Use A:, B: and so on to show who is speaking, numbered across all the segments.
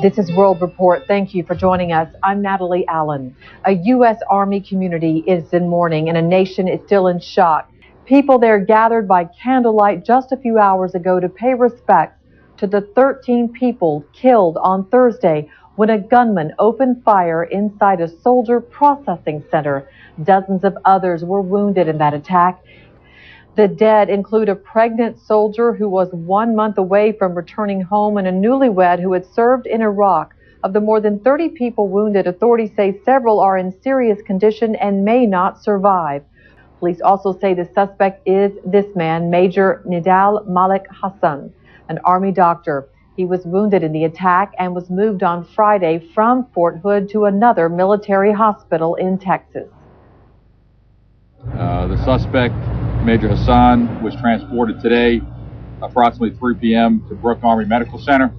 A: This is World Report. Thank you for joining us. I'm Natalie Allen. A U.S. Army community is in mourning and a nation is still in shock. People there gathered by candlelight just a few hours ago to pay respects to the 13 people killed on Thursday when a gunman opened fire inside a soldier processing center. Dozens of others were wounded in that attack. The dead include a pregnant soldier who was 1 month away from returning home and a newlywed who had served in Iraq. Of the more than 30 people wounded, authorities say several are in serious condition and may not survive. Police also say the suspect is this man, Major Nidal Malik Hassan, an Army doctor. He was wounded in the attack and was moved on Friday from Fort Hood to another military hospital in Texas.
B: The suspect, Major Hassan, was transported today approximately 3 p.m. to Brooke Army Medical Center.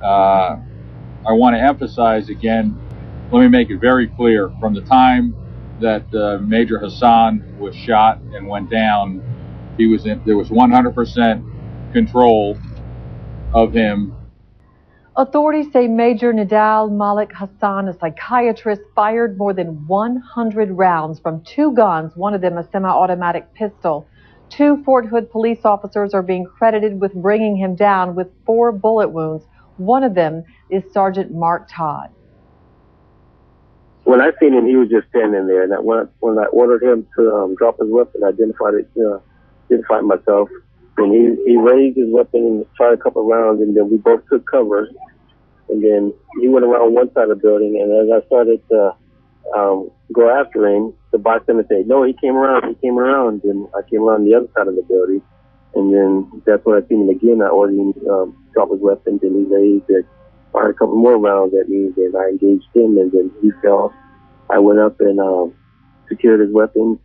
B: I want to emphasize again, let me make it very clear, from the time that Major Hassan was shot and went down, there was 100% control of him.
A: Authorities say Major Nidal Malik Hassan, a psychiatrist, fired more than 100 rounds from 2 guns, one of them a semi-automatic pistol. 2 Fort Hood police officers are being credited with bringing him down with 4 bullet wounds. One of them is Sergeant Mark Todd.
C: When I seen him, he was just standing there, and when I ordered him to drop his weapon, I identified myself. And he raised his weapon and fired a couple of rounds, and then we both took cover. And then he went around one side of the building, and as I started to go after him, the bystander said, "No, he came around, and I came around the other side of the building. And then that's when I seen him again. I ordered him drop his weapon, and he raised it, fired a couple more rounds at me, and I engaged him, and then he fell. I went up and secured his weapon.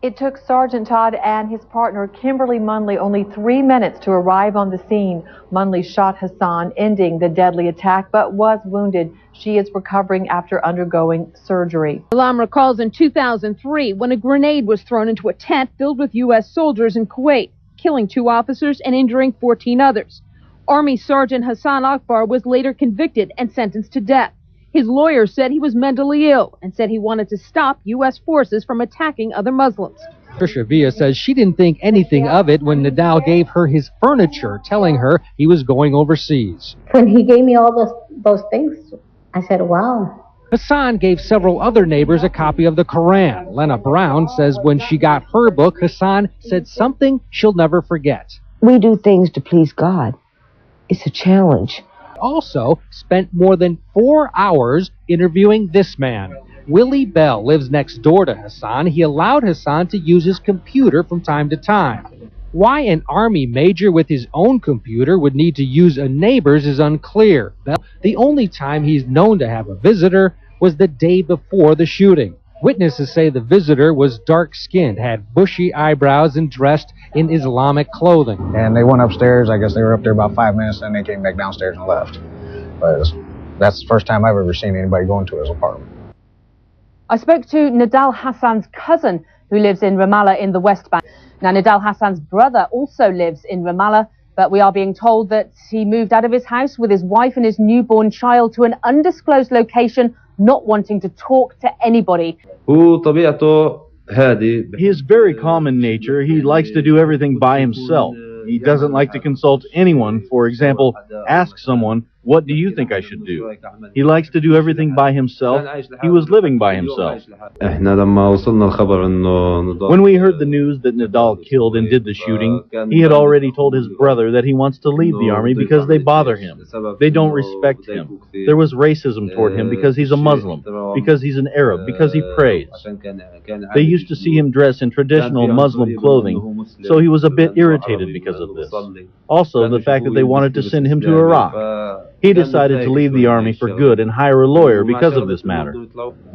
A: It took Sergeant Todd and his partner, Kimberly Munley, only 3 minutes to arrive on the scene. Munley shot Hassan, ending the deadly attack, but was wounded. She is recovering after undergoing surgery.
D: Alam recalls in 2003 when a grenade was thrown into a tent filled with U.S. soldiers in Kuwait, killing 2 officers and injuring 14 others. Army Sergeant Hassan Akbar was later convicted and sentenced to death. His lawyer said he was mentally ill and said he wanted to stop U.S. forces from attacking other Muslims.
E: Trisha Villa says she didn't think anything of it when Nidal gave her his furniture, telling her he was going overseas.
F: When he gave me all those things, I said, wow.
E: Hassan gave several other neighbors a copy of the Quran. Lena Brown says when she got her book, Hassan said something she'll never forget.
G: We do things to please God. It's a challenge.
E: Also spent more than 4 hours interviewing this man. Willie Bell lives next door to Hassan. He allowed Hassan to use his computer from time to time. Why an Army major with his own computer would need to use a neighbor's is unclear. The only time he's known to have a visitor was the day before the shooting. Witnesses say the visitor was dark-skinned, had bushy eyebrows, and dressed in Islamic clothing.
H: And they went upstairs. I guess they were up there about 5 minutes, and they came back downstairs and left. But that's the first time I've ever seen anybody go into his apartment.
D: I spoke to Nidal Hassan's cousin, who lives in Ramallah in the West Bank. Now, Nidal Hassan's brother also lives in Ramallah, but we are being told that he moved out of his house with his wife and his newborn child to an undisclosed location, not wanting to talk to anybody.
I: His very calm in nature. He likes to do everything by himself. He doesn't like to consult anyone. For example, ask someone, what do you think I should do? He likes to do everything by himself. He was living by himself. When we heard the news that Nidal killed and did the shooting, he had already told his brother that he wants to leave the army because they bother him. They don't respect him. There was racism toward him because he's a Muslim, because he's an Arab, because he prays. They used to see him dress in traditional Muslim clothing, so he was a bit irritated because of this. Also, the fact that they wanted to send him to Iraq. He decided to leave the army for good and hire a lawyer because of this matter.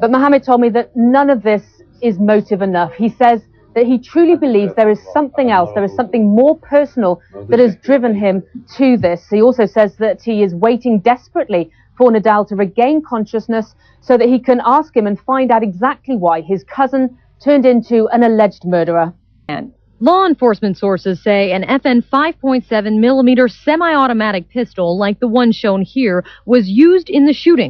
D: But Mohammed told me that none of this is motive enough. He says that he truly believes there is something else, there is something more personal that has driven him to this. He also says that he is waiting desperately for Nidal to regain consciousness so that he can ask him and find out exactly why his cousin turned into an alleged murderer.
J: Law enforcement sources say an FN 5.7 millimeter semi-automatic pistol like the one shown here was used in the shooting.